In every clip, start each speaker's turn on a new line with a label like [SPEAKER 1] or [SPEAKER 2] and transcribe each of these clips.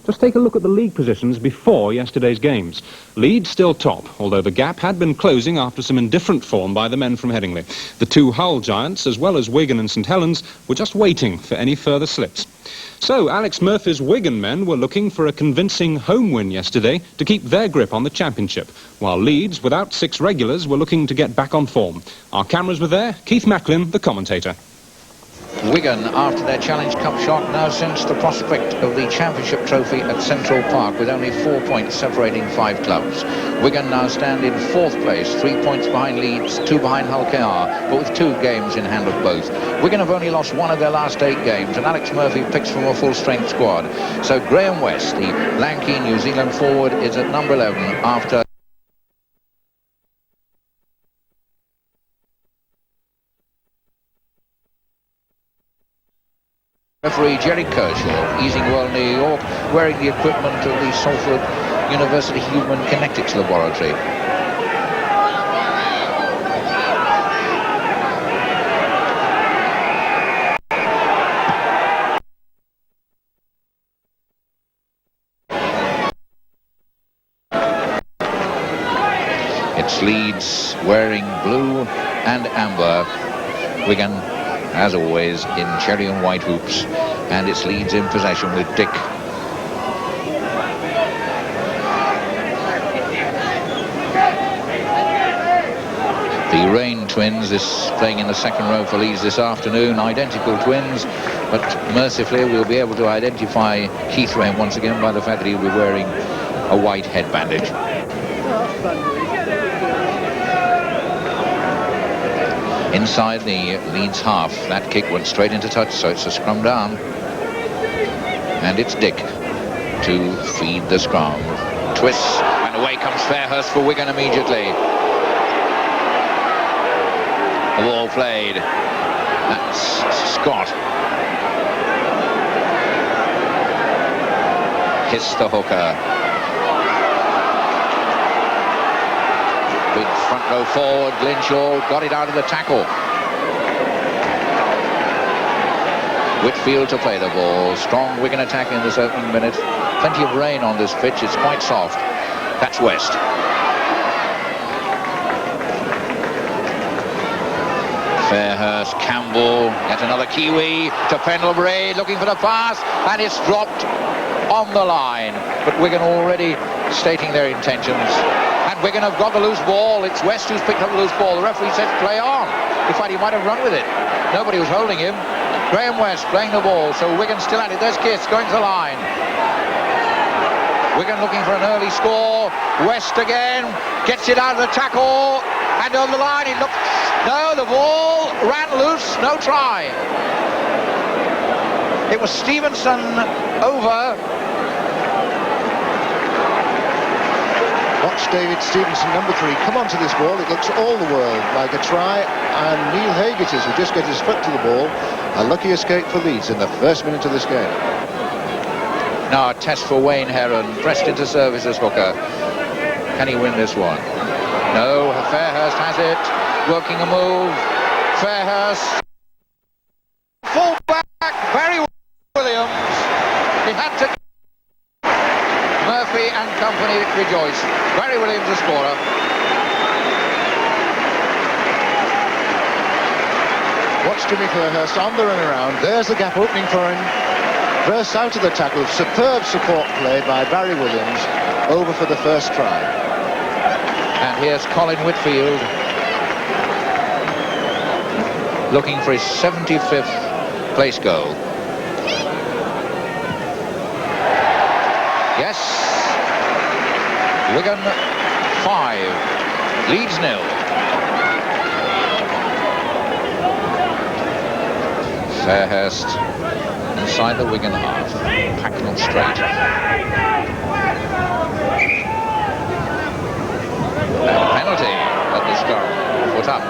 [SPEAKER 1] Just take a look at the league positions before yesterday's games. Leeds still top, although the gap had been closing after some indifferent form by the men from Headingley. The two Hull giants, as well as Wigan and St Helens, were just waiting for any further slips. So Alex Murphy's Wigan men were looking for a convincing home win yesterday to keep their grip on the championship, while Leeds, without 6 regulars, were looking to get back on form. Our cameras were there. Keith Macklin, the commentator.
[SPEAKER 2] Wigan, after their Challenge Cup shock, now since the prospect of the Championship trophy at Central Park with only 4 points separating 5 clubs. Wigan now stand in 4th place, 3 points behind Leeds, 2 behind Hull KR, but with 2 games in hand of both. Wigan have only lost 1 of their last 8 games, and Alex Murphy picks from a full-strength squad. So Graham West, the lanky New Zealand forward, is at number 11 after referee Jerry Kershaw, easing well New York, wearing the equipment of the Salford University Human Kinetics Laboratory. It's Leeds wearing blue and amber. Wigan, as always, in cherry and white hoops, and it's Leeds in possession with Dick. The Rain twins is playing in the second row for Leeds this afternoon, identical twins, but mercifully we'll be able to identify Keith Rain once again by the fact that he'll be wearing a white head bandage. Inside the Leeds half, that kick went straight into touch, so it's a scrum down. And it's Dick to feed the scrum. Twists, and away comes Fairhurst for Wigan immediately. The ball played. That's Scott. Hits the hooker. Big front row forward, Glenshaw got it out of the tackle. Whitfield to play the ball. Strong Wigan attack in this opening minute. Plenty of rain on this pitch, it's quite soft. That's West. Fairhurst, Campbell, yet another Kiwi to Pendlebury, looking for the pass, and it's dropped on the line. But Wigan already stating their intentions. And Wigan have got the loose ball. It's West who's picked up the loose ball. The referee says play on. In fact, he might have run with it. Nobody was holding him. Graham West playing the ball, so Wigan still at it. There's Kiss going to the line. Wigan looking for an early score. West again gets it out of the tackle and over the line. It looked. No, the ball ran loose. No try. It was Stevenson over.
[SPEAKER 3] Watch David Stevenson, number 3, come onto this ball. It looks all the world like a try, and Neil Haig it is who just gets his foot to the ball. A lucky escape for Leeds in the first minute of this game.
[SPEAKER 2] Now a test for Wayne Heron, pressed into service as hooker. Can he win this one? No, Fairhurst has it, working a move. Fairhurst, full back, Barry Williams. He had to. Murphy and company rejoice. Barry Williams the scorer.
[SPEAKER 3] Watch Jimmy Fairhurst on the run around. There's the gap opening for him. Bursts out of the tackle. Superb support play by Barry Williams. Over for the first try.
[SPEAKER 2] And here's Colin Whitfield looking for his 75th place goal. Yes. Wigan 5, Leeds 0. Fairhurst inside the Wigan half. Packnell straight. And a penalty at the scrum. Foot up.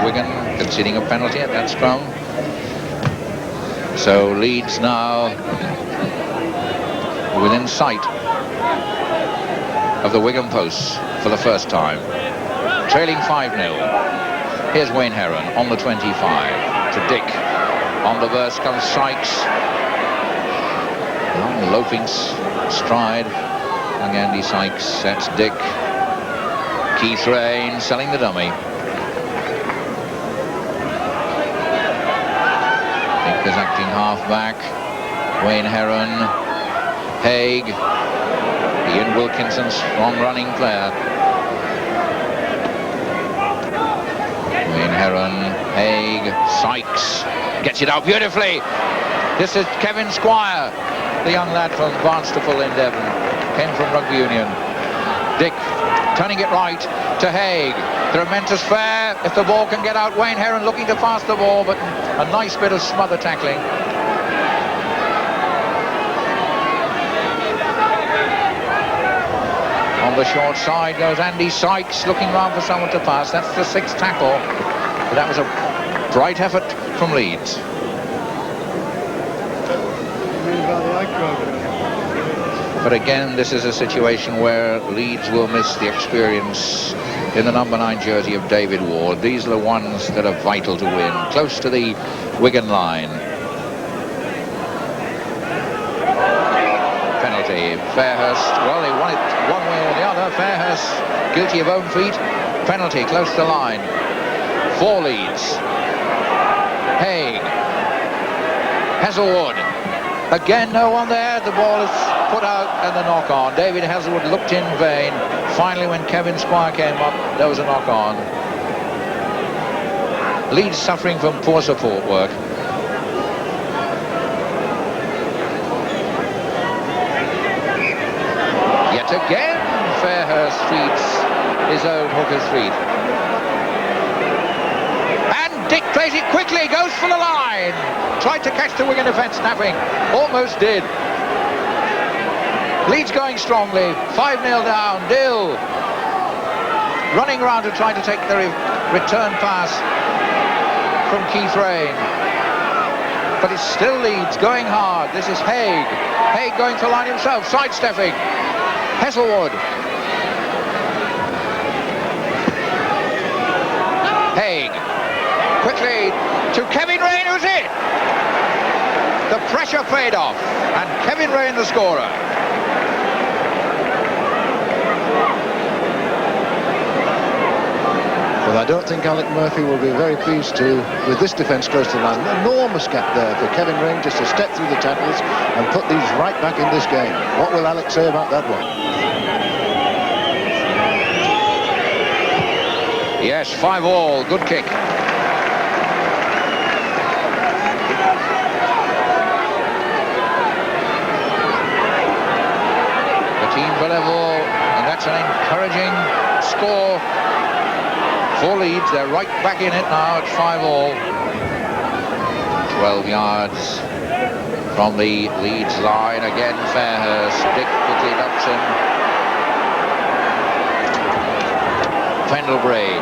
[SPEAKER 2] Wigan conceding a penalty at that scrum. So Leeds now within sight of the Wigan posts for the first time, trailing 5-0. Here's Wayne Heron on the 25 to Dick. On the verse comes Sykes. Long loafing stride. Young Andy Sykes. That's Dick. Keith Rain selling the dummy. Dick is acting half-back. Wayne Heron. Haig. Ian Wilkinson, strong running player. Wayne Heron, Haig, Sykes, gets it out beautifully. This is Kevin Squire, the young lad from Barnstaple in Devon, came from rugby union. Dick turning it right to Haig. Tremendous fair if the ball can get out. Wayne Heron looking to pass the ball, but a nice bit of smother tackling. On the short side goes Andy Sykes, looking round for someone to pass. That's the 6th tackle. But that was a bright effort from Leeds. But again, this is a situation where Leeds will miss the experience in the number 9 jersey of David Ward. These are the ones that are vital to win, close to the Wigan line. Fairhurst, well, they won it one way or the other. Fairhurst guilty of own feet. Penalty close to the line. 4 Leeds. Haig. Hazelwood. Again, no one there. The ball is put out and the knock on. David Hazelwood looked in vain. Finally, when Kevin Squire came up, there was a knock on. Leeds suffering from poor support work. Again, Fairhurst feeds his own hooker's feet. And Dick plays it quickly, goes for the line. Tried to catch the Wigan defence snapping. Almost did. Leeds going strongly. 5-0 down. Dill running round to try to take the return pass from Keith Rain. But it's still Leeds going hard. This is Haig. Haig going for the line himself, sidestepping. Hazelwood. Haig. Quickly to Kevin Rain, who's it? The pressure paid off, and Kevin Rain the scorer.
[SPEAKER 3] Well, I don't think Alec Murphy will be very pleased with this defence close to the line. Enormous gap there for Kevin Rain just to step through the tackles and put these right back in this game. What will Alec say about that one?
[SPEAKER 2] Yes, 5-all, good kick. The team for level, and that's an encouraging score for Leeds. They're right back in it now at 5-all. 12 yards from the Leeds line. Again, Fairhurst. Dick quickly ducks him. Pendlebury.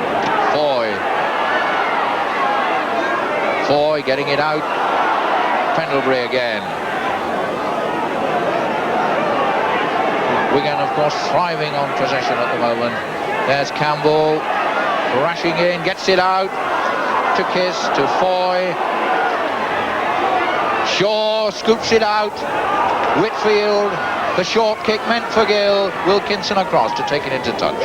[SPEAKER 2] Foy getting it out. Pendlebury again. Wigan, of course, thriving on possession at the moment. There's Campbell. Crashing in, gets it out to Kiss, to Foy. Shaw scoops it out. Whitfield, the short kick meant for Gill. Wilkinson across to take it into touch.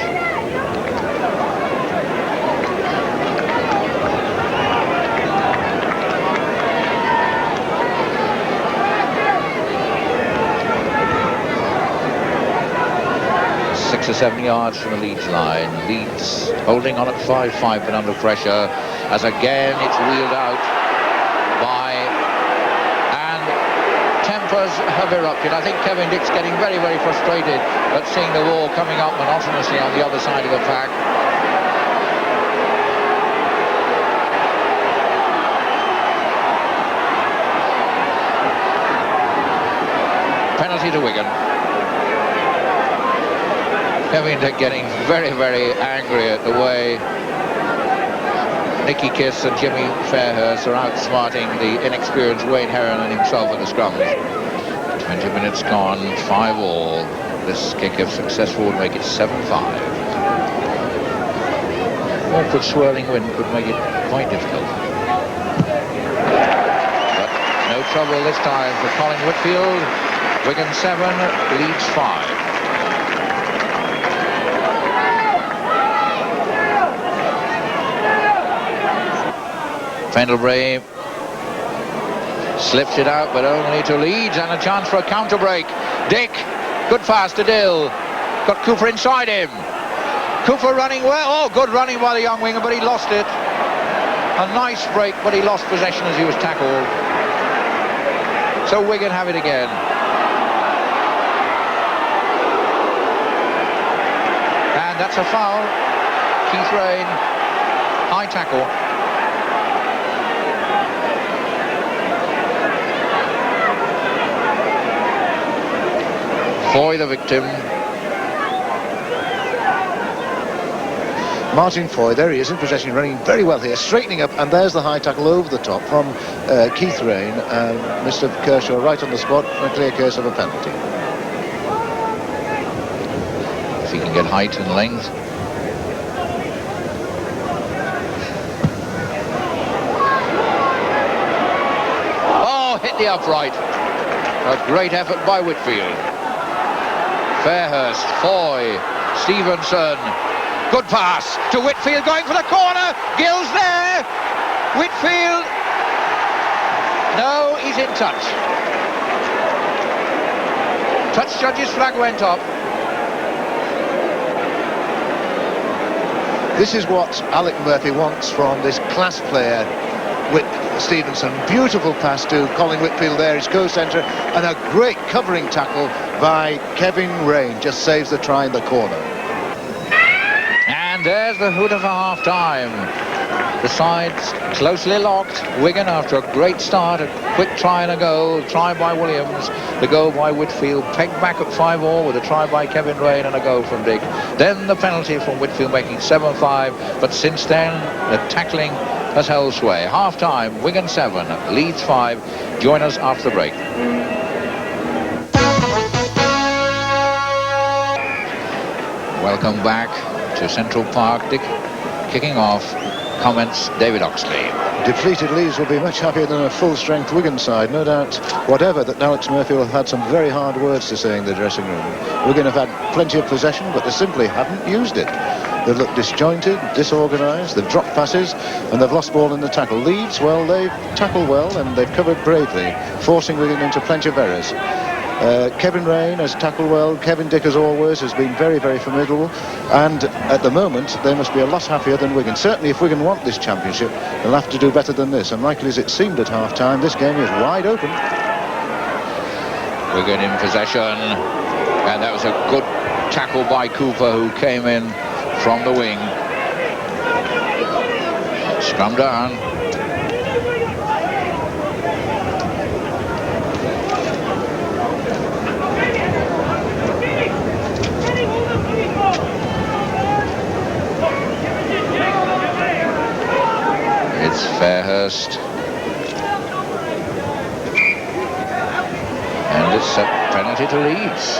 [SPEAKER 2] Or 7 yards from the Leeds line. Leeds holding on at 5-5 but under pressure as again it's wheeled out by, and tempers have erupted. I think Kevin Dick's getting very, very frustrated at seeing the ball coming up monotonously on the other side of the pack. Penalty to Wigan. Kevin Dick getting very, very angry at the way Nicky Kiss and Jimmy Fairhurst are outsmarting the inexperienced Wayne Heron and himself at the scrum. 20 minutes gone, 5-all. This kick, if successful, would make it 7-5. awkward swirling wind could make it quite difficult. But no trouble this time for Colin Whitfield. Wigan 7, Leeds 5. Pendlebury slips it out, but only to Leeds, and a chance for a counter break. Dick, good pass to Dill. Got Cooper inside him. Cooper running well. Oh, good running by the young winger, but he lost it. A nice break, but he lost possession as he was tackled. So Wigan have it again. And that's a foul. Keith Rain, high tackle. Foy the victim.
[SPEAKER 3] Martin Foy, there he is in possession, running very well here, straightening up, and there's the high tackle over the top from Keith Rain. Mr. Kershaw right on the spot, a clear case of a penalty.
[SPEAKER 2] If he can get height and length. Oh, hit the upright. A great effort by Whitfield. Fairhurst, Foy, Stevenson. Good pass to Whitfield, going for the corner. Gill's there. Whitfield. No, he's in touch. Touch judge's flag went up.
[SPEAKER 3] This is what Alec Murphy wants from this class player, Stevenson. Beautiful pass to Colin Whitfield there, his co-centre, and a great covering tackle by Kevin Rain. Just saves the try in the corner.
[SPEAKER 2] And there's the hood of a half-time. The sides closely locked. Wigan, after a great start, a quick try and a goal. Try by Williams, the goal by Whitfield. Pegged back at 5-all with a try by Kevin Rain and a goal from Dick. Then the penalty from Whitfield, making 7-5. But since then, the tackling has held sway. Half-time, Wigan 7, Leeds 5. Join us after the break. Welcome back to Central Park. Dick kicking off. Comments David Oxley.
[SPEAKER 3] Depleted Leeds will be much happier than a full-strength Wigan side, no doubt whatever that Alex Murphy will have had some very hard words to say in the dressing room. Wigan have had plenty of possession, but they simply haven't used it. They've looked disjointed, disorganised, they've dropped passes, and they've lost ball in the tackle. Leeds, well, they've tackled well and they've covered bravely, forcing Wigan into plenty of errors. Kevin Rain has tackled well. Kevin Dick, as always, has been very, very formidable. And at the moment, they must be a lot happier than Wigan. Certainly, if Wigan want this championship, they'll have to do better than this. And likely as it seemed at half-time, this game is wide open.
[SPEAKER 2] Wigan in possession. And that was a good tackle by Cooper, who came in from the wing. Scrum down. It's Fairhurst. And it's a penalty to Leeds.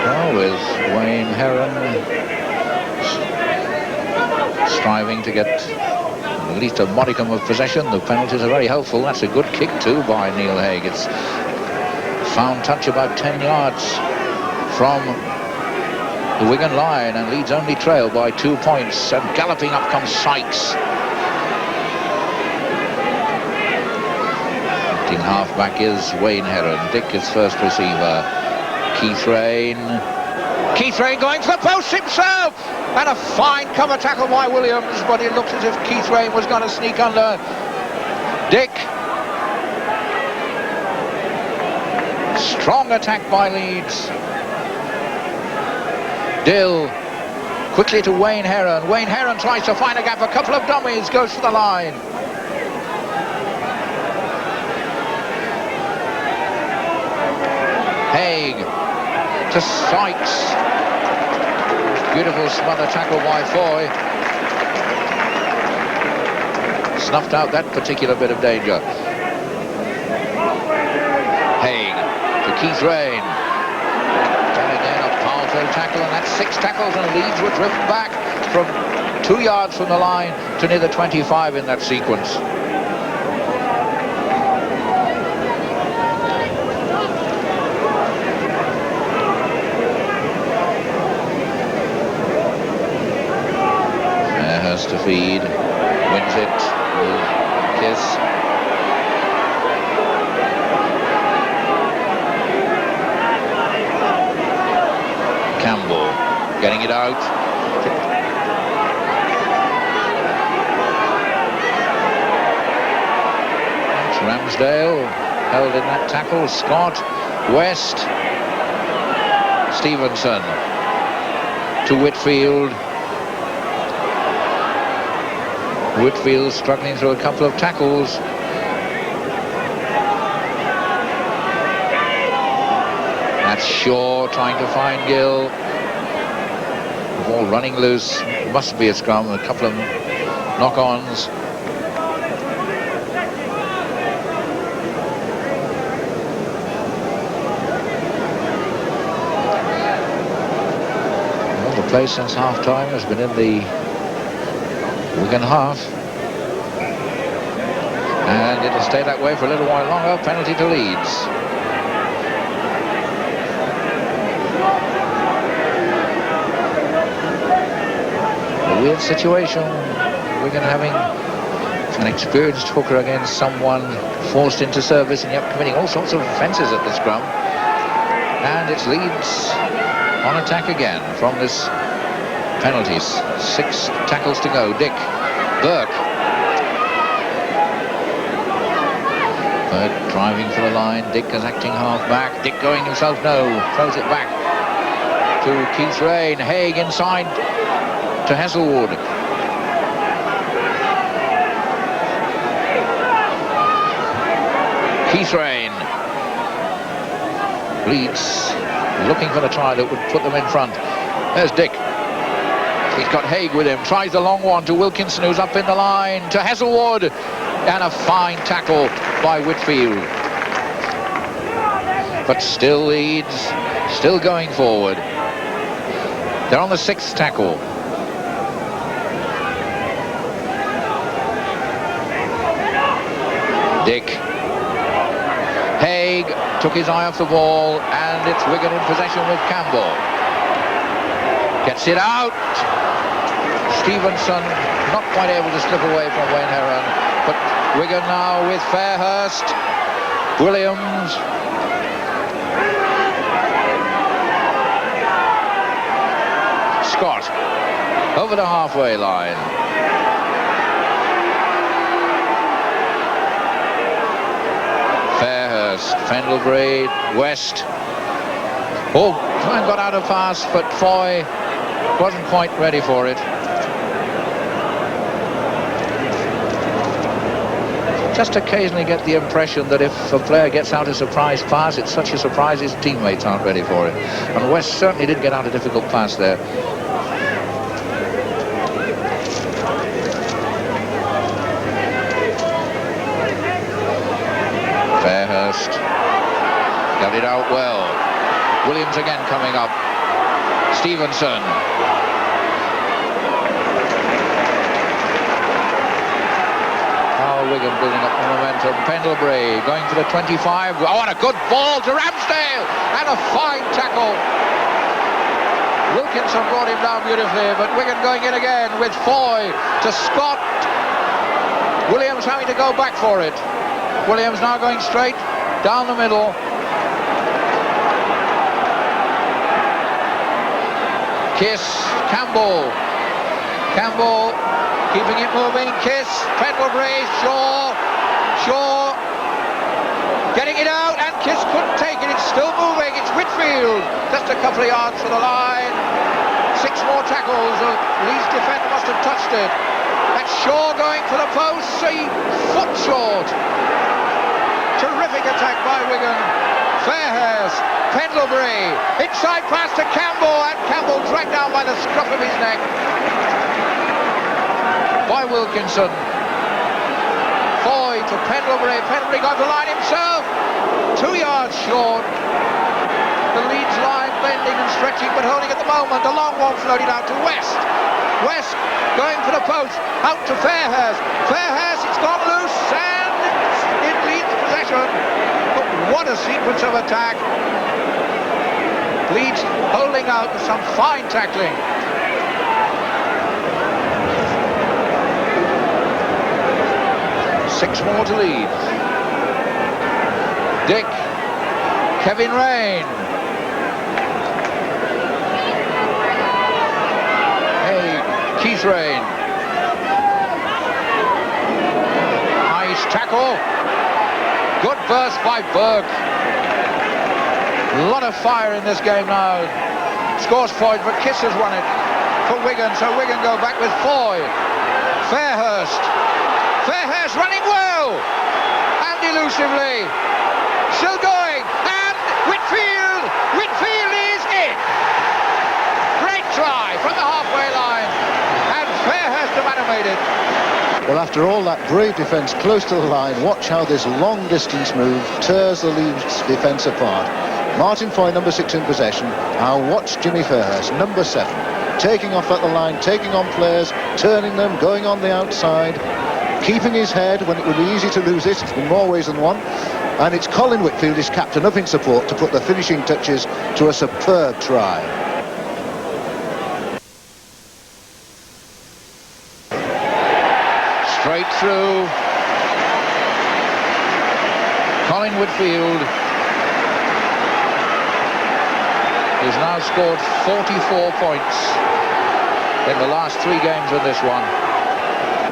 [SPEAKER 2] Well, with Wayne Heron striving to get at least a modicum of possession. The penalties are very helpful. That's a good kick too by Neil Haig. It's found touch about 10 yards from the Wigan line, and Leeds only trail by 2 points. And galloping up comes Sykes. Acting half-back is Wayne Heron. Dick is first receiver. Keith Rain. Keith Rain going for the post himself! And a fine cover tackle by Williams, but it looks as if Keith Rain was going to sneak under Dick. Strong attack by Leeds. Dill quickly to Wayne Heron. Wayne Heron tries to find a gap. A couple of dummies, goes for the line. Haig to Sykes. Beautiful smother tackle by Foy. Snuffed out that particular bit of danger. Haig to Keith Rain. And again a powerful toe tackle, and that's 6 tackles, and Leeds were driven back from 2 yards from the line to near the 25 in that sequence. Fairhurst to feed, wins it with Kiss. Campbell getting it out. It's Ramsdale held in that tackle. Scott, West, Stevenson to Whitfield. Whitfield struggling through a couple of tackles. That's Shaw trying to find Gill. The ball running loose. Must be a scrum. A couple of knock-ons. Well, the play since half-time has been in the Wigan half. And it'll stay that way for a little while longer. Penalty to Leeds. Weird situation. Wigan having an experienced hooker against someone forced into service and yet committing all sorts of offences at the scrum. And it's Leeds on attack again from this penalties. 6 tackles to go. Dick, Burke. Burke driving for the line. Dick is acting half back. Dick going himself, no. Throws it back to Keith Rain. Haig inside to Hasselwood. Keith Rain. Leeds looking for the try that would put them in front. There's Dick. He's got Haig with him. Tries the long one to Wilkinson, who's up in the line. To Hasselwood. And a fine tackle by Whitfield. But still Leeds, still going forward. They're on the 6th tackle. Dick. Haig took his eye off the ball, and it's Wigan in possession with Campbell. Gets it out. Stevenson not quite able to slip away from Wayne Heron, but Wigan now with Fairhurst, Williams, Scott over the halfway line. Fairhurst, Pendlebury, West. Oh, Klein got out of pass, but Foy wasn't quite ready for it. Just occasionally get the impression that if a player gets out a surprise pass, it's such a surprise his teammates aren't ready for it. And West certainly did get out a difficult pass there. Fairhurst got it out well. Williams again coming up. Stevenson. Wigan building up the momentum. Pendlebury going for the 25. Oh, and a good ball to Ramsdale, and a fine tackle. Wilkinson brought him down beautifully, but Wigan going in again with Foy to Scott. Williams having to go back for it. Williams now going straight down the middle. Kiss, Campbell. Campbell keeping it moving. Kiss, Pendlebury, Shaw getting it out, and Kiss couldn't take it. It's still moving. It's Whitfield just a couple of yards from the line. 6 more tackles. The Leeds defender must have touched it. That's Shaw going for the post. 3 foot short. Terrific attack by Wigan. Fairhurst, Pendlebury, inside pass to Campbell, and Campbell dragged down by the scruff of his neck by Wilkinson. Foy to Pendlebury. Pendlebury got the line himself. 2 yards short. The Leeds line bending and stretching, but holding at the moment. The long one floated out to West. West going for the post, out to Fairhurst. Fairhurst, it's gone loose, and it Leeds possession. But what a sequence of attack. Leeds holding out with some fine tackling. Six more to Leeds. Dick, Kevin Rain. Keith Rain. Nice tackle. Good burst by Berg. A lot of fire in this game now. Scores Foyd, but Kiss has won it for Wigan, so Wigan go back with Foyd. Fairhurst. Fairhurst running well and elusively. Still going, and Whitfield. Whitfield is in. Great try from the halfway line. Fairhurst have animated.
[SPEAKER 3] Well, after all that brave defence close to the line, watch how this long distance move tears the Leeds defence apart. Martin Foy, number 6 in possession. Now watch Jimmy Fairhurst, number 7, taking off at the line, taking on players, turning them, going on the outside, keeping his head when it would be easy to lose it in more ways than one. And it's Colin Whitfield, his captain, up in support to put the finishing touches to a superb try.
[SPEAKER 2] Straight through. Colin Whitfield has now scored 44 points in the last 3 games of this one.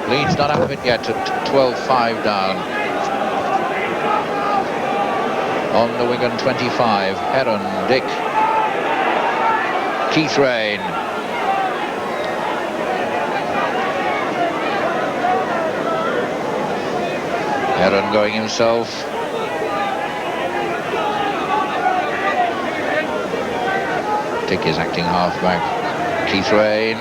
[SPEAKER 2] Leeds not out of it yet at 12-5 down. On the Wigan 25, Heron, Dick, Keith Rain. Heron going himself. Dick is acting halfback. Keith Rain.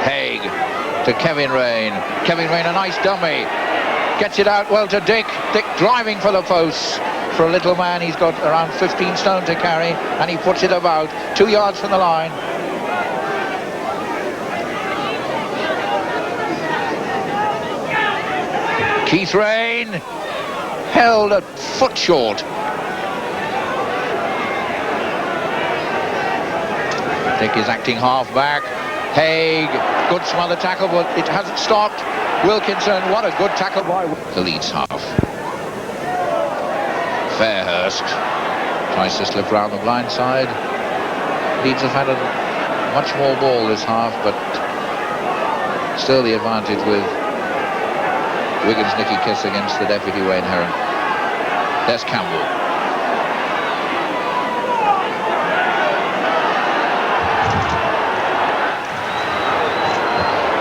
[SPEAKER 2] Haig to Kevin Rain. Kevin Rain, a nice dummy. Gets it out well to Dick. Dick driving for the posts. For a little man, he's got around 15 stone to carry, and he puts it about 2 yards from the line. Keith Rain held a foot short. Dick is acting half-back. Haig, good smother tackle, but it hasn't stopped. Wilkinson, what a good tackle by the Leeds half. Fairhurst tries to slip round the blind side. Leeds have had a much more ball this half, but still the advantage with Wigan's Nicky Kiss against the deputy Wayne Heron. There's Campbell.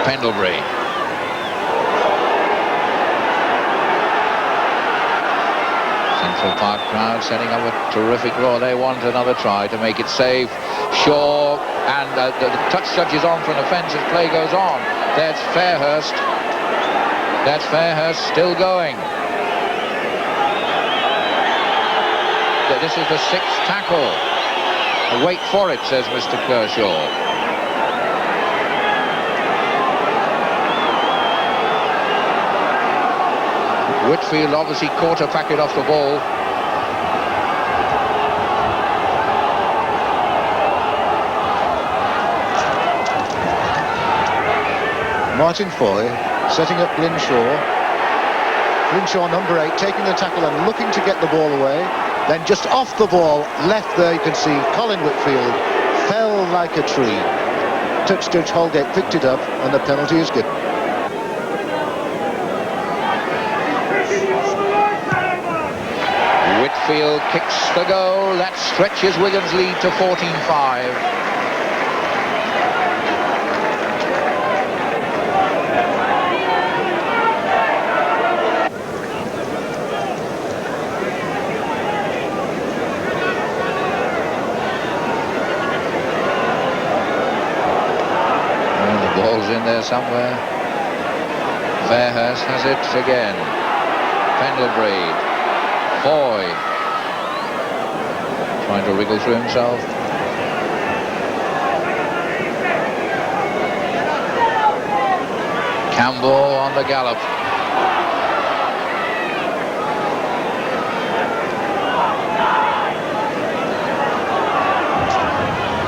[SPEAKER 2] Pendlebury. Central Park crowd setting up a terrific roar. They want another try to make it safe. Shaw, and the touch judge is on from the fence as play goes on. There's Fairhurst. That's Fairhurst still going. This is the 6th tackle. Wait for it, says Mr. Kershaw. Whitfield obviously caught a packet off the ball.
[SPEAKER 3] Martin Foy setting up Glynshaw. Glynshaw, number 8, taking the tackle and looking to get the ball away. Then just off the ball, left there, you can see Colin Whitfield fell like a tree. Touch judge Holgate picked it up, and the penalty is given.
[SPEAKER 2] Whitfield kicks the goal. That stretches Wigan's lead to 14-5. In there somewhere. Fairhurst has it again. Pendlebury. Foy. Trying to wriggle through himself. Campbell on the gallop.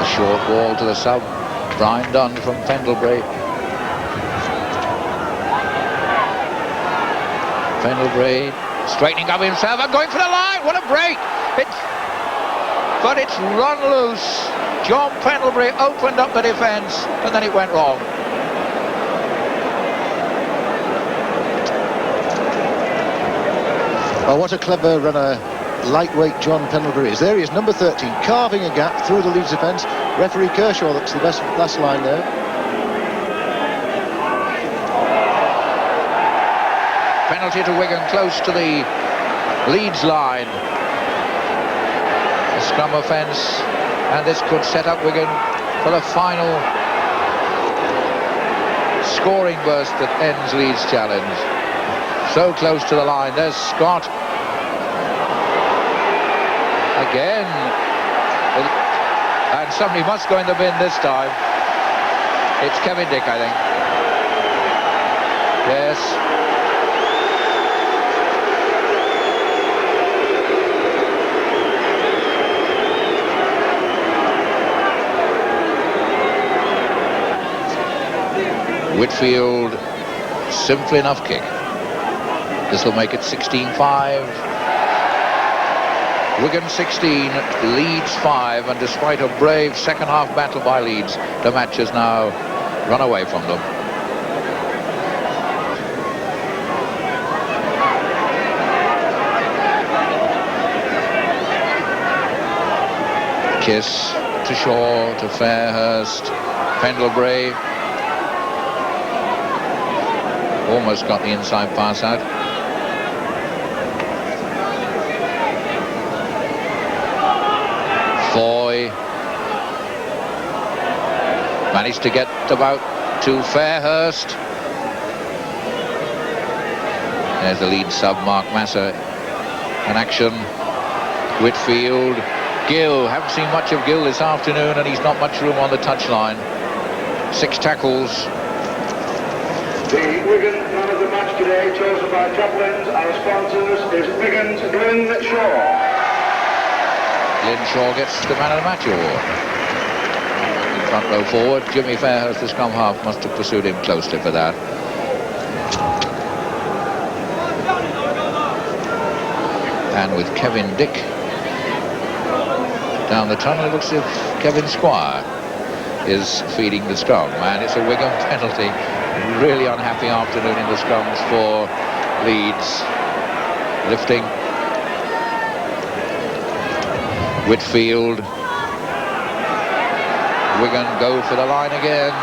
[SPEAKER 2] A short ball to the sub. Brian Dunn from Pendlebury. Pendlebury straightening up himself and going for the line. What a break! But it's run loose. John Pendlebury opened up the defence and then it went wrong.
[SPEAKER 3] Oh, what a clever runner lightweight John Pendlebury is. There he is, number 13, carving a gap through the Leeds defence. Referee Kershaw looks the best last line there.
[SPEAKER 2] Penalty to Wigan, close to the Leeds line. A scrum offence, and this could set up Wigan for the final scoring burst that ends Leeds' challenge. So close to the line. There's Scott. Again. And somebody must go in the bin this time. It's Kevin Dick, I think. Yes. Whitfield, simple enough kick. This will make it 16-5. Wigan 16, Leeds 5, and despite a brave second half battle by Leeds, the match has now run away from them. Kiss to Shaw, to Fairhurst, Pendlebury. Almost got the inside pass out. Foy managed to get about to Fairhurst. There's the lead sub, Mark Massa, in action. Whitfield, Gill. Haven't seen much of Gill this afternoon, and he's not much room on the touchline. 6 tackles.
[SPEAKER 4] The Wigan man of the match today, chosen by chaplains, our sponsors, is Wigan's Glyn Shaw.
[SPEAKER 2] Glyn Shaw gets the man of the match award. Front row forward, Jimmy Fairhurst, the scrum half, must have pursued him closely for that. And with Kevin Dick down the tunnel, it looks as if Kevin Squire is feeding the scrum. Man, it's a Wigan penalty. Really unhappy afternoon in the scrums for Leeds. Lifting. Whitfield. Wigan go for the line again.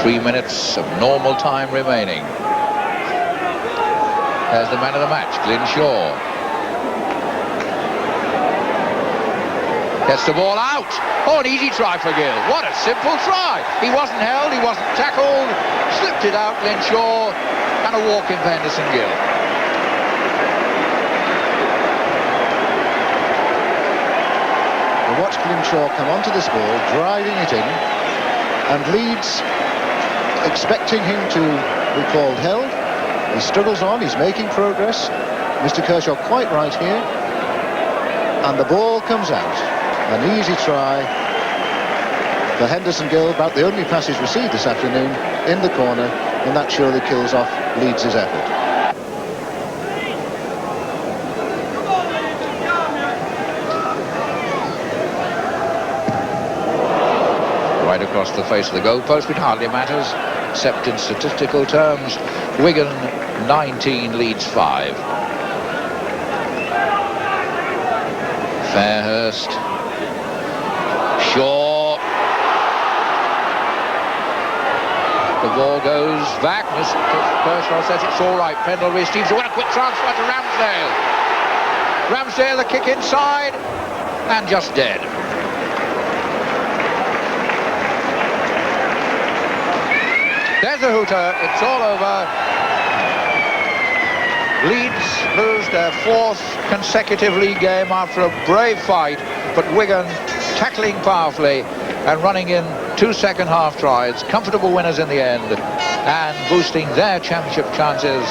[SPEAKER 2] Three minutes of normal time remaining. There's the man of the match, Glyn Shaw. Gets the ball out. Oh, an easy try for Gill. What a simple try. He wasn't held, he wasn't tackled. Slipped it out, Glyn Shaw. And a walk in for Henderson Gill.
[SPEAKER 3] Watch Glyn Shaw come onto this ball, driving it in, and Leeds expecting him to be called held. He struggles on, he's making progress. Mr. Kershaw quite right here. And the ball comes out. An easy try for Henderson Gill, about the only pass he's received this afternoon, in the corner, and that surely kills off Leeds' effort.
[SPEAKER 2] Right across the face of the goalpost, it hardly matters, except in statistical terms. Wigan 19, Leeds 5. Fairhurst. Shaw. The ball goes back. Mr. Kershaw says it's all right. Pendlebury seems to win a quick transfer to Ramsdale. Ramsdale, the kick inside, and just dead. There's a hooter. It's all over. Leeds lose their 4th consecutive league game after a brave fight, but Wigan tackling powerfully and running in 2 second-half tries, comfortable winners in the end, and boosting their championship chances.